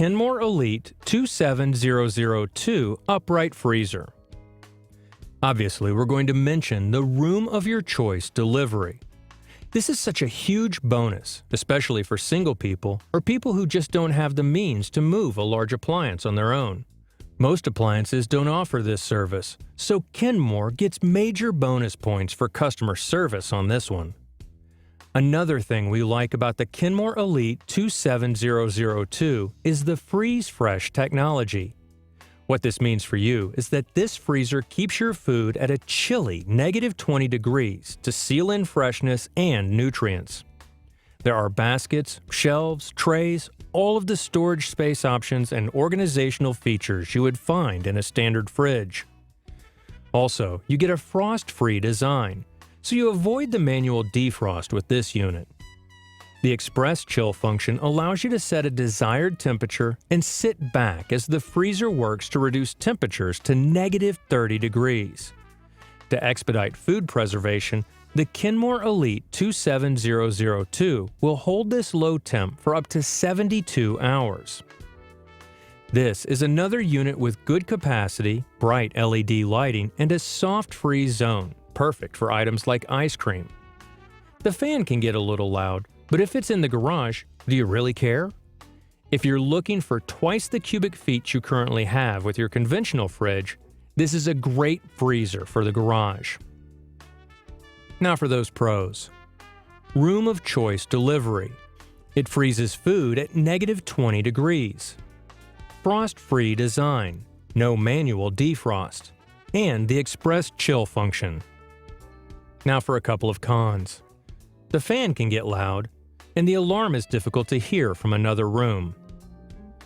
Kenmore Elite 27002 upright freezer. Obviously, we're going to mention the room of your choice delivery. This is such a huge bonus, especially for single people or people who just don't have the means to move a large appliance on their own. Most appliances don't offer this service, so Kenmore gets major bonus points for customer service on this one. Another thing we like about the Kenmore Elite 27002 is the Freeze Fresh technology. What this means for you is that this freezer keeps your food at a chilly -20 degrees to seal in freshness and nutrients. There are baskets, shelves, trays, all of the storage space options and organizational features you would find in a standard fridge. Also, you get a frost-free design, so you avoid the manual defrost with this unit. The express chill function allows you to set a desired temperature and sit back as the freezer works to reduce temperatures to -30 degrees. To expedite food preservation, the Kenmore Elite 27002 will hold this low temp for up to 72 hours. This is another unit with good capacity, bright LED lighting, and a soft freeze zone, perfect for items like ice cream. The fan can get a little loud, but if it's in the garage, do you really care? If you're looking for twice the cubic feet you currently have with your conventional fridge, this is a great freezer for the garage. Now for those pros. Room of choice delivery. It freezes food at -20 degrees. Frost-free design. No manual defrost. And the express chill function. Now for a couple of cons. The fan can get loud, and the alarm is difficult to hear from another room.